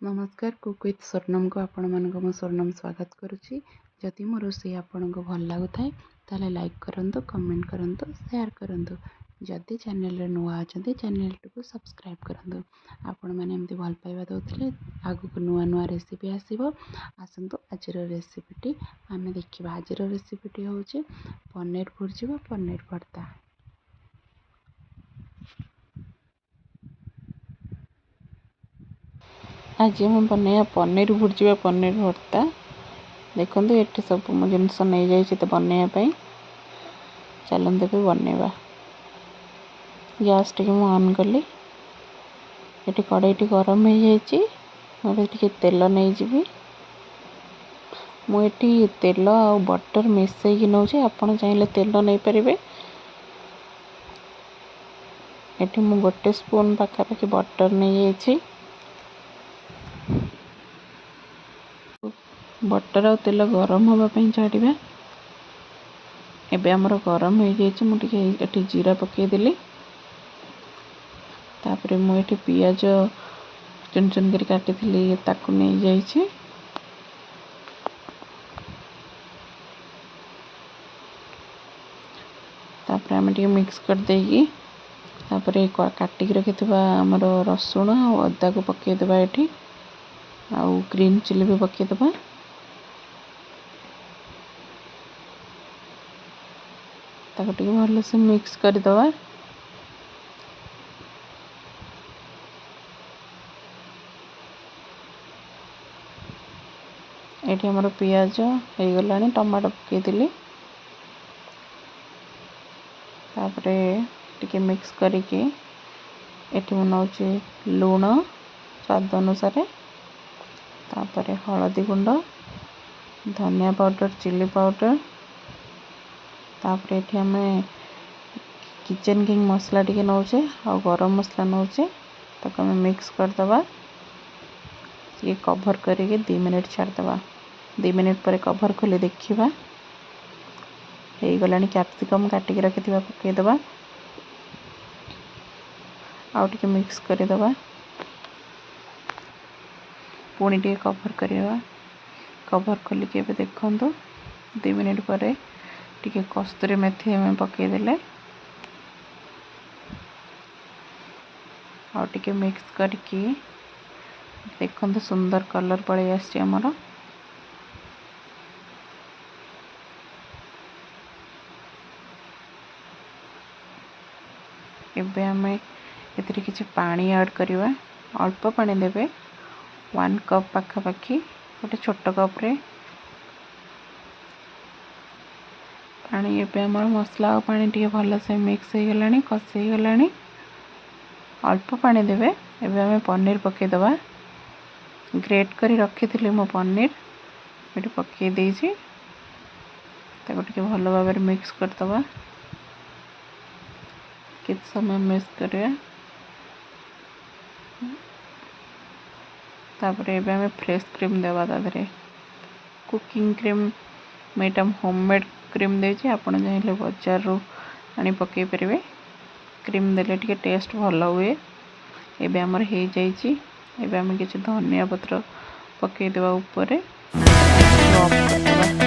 नमस्कार cook with स्वर्णम को आपण मानक मो स्वर्णम स्वागत करुच्ची। जदि मो रोषे आपन को भल लगुए ताले लाइक करंतु, कमेंट करंतु, शेयर करंतु। जदि चैनल रे नुआ अछंती चैनल को सब्सक्राइब करंतु। आपण माने एमती भल पाइबा दउथिले आगु को नुआ नुआ रेसिपी आसीबो। आसंतु आजिर रेसिपीटी आमे देखिबा। आजिर रेसिपीटी होउची पनीर भुर्जी व पनीर भर्ता। आज हम बनैया पनीर भुर्जी पनीर भर्ता। देखो ये सब जिनस नहीं जाइए तो बनैया चलते भी बनैबा। गैस टी ऑन कली ये कड़े गरम हो जाए तेल नहीं जी। मुझे तेल आ बटर मिसई नौ आपड़ चाहिए तेल नहीं पारे। ये मु गोटे स्पून पाखापाखि बटर नहीं जाइए। बटर आ तेल गरम होगापी छाड़ा। एबे आमर गरम हो जाए मुझे जीरा पकईदेली। तापर मुझे पियाज चुन चुन कर काटी ताकू नहीं जाइए। तापर आम मिक्स कर देगी तापर काटिक रखिथिबा आमर रसुण और अदा को पकईदेबा। ये आउ ग्रीन चिली भी पकईदेबा। ताको भल से मिक्स करदे। ये आमर पियाज हो गला टमाटो पकईदेली। तापरे टिके मिक्स करके ये नौचे लुण स्वाद अनुसार। तापरे हलदी गुंड, धनिया पाउडर, चिली पाउडर। तापरे ये आम किचन किंग मसला टिके नौचे और गरम मसला नौचे ताको आम मिक्स करदबा। ये कवर करके 2 मिनट छाड़दबा। 2 मिनट पर कवर खोली देखिबा। हो गला कैप्सिकम काटिक रखिथिबा पकईदेबा। आउ टिके मिक्स करदबा। पुणी टिके कवर करवा। कवर खोलिक देखो 2 मिनट पर टिके कस्तूरी मेथी आम पकईदेले। आउ टिके मिक्स करके देखो सुंदर कलर पड़े आमर। एबे आम एथिरे किछि पानी ऐड करवा। अल्प पानी देबे। 1 कप पाखापाखि गोटे छोट कप रे पानी। एबे आम मसला और पानी टिके भल से मिक्स हो गलानी, कषि हो गलानी। अल्प पानी देबे। एबे आम पनीर पकईदेबा। ग्रेट करी रखी मो पनीर ये पकई देछि। ताको टिके भल भाव मिक्स करदबा। किछ समय मिक्स करवा। तापर एबे आम फ्रेश क्रीम देवा तादरे। कुकिंग क्रीम मेटा होममेड क्रीम देछि। आपण चाहिले बाजार रो आनी पकई परिवे। क्रीम देले टिके टेस्ट भल हुए। एबे हमर हे जाइछि। एबे आम किछि धनिया पत्र पकई देबा ऊपर। ऑफ करदबा।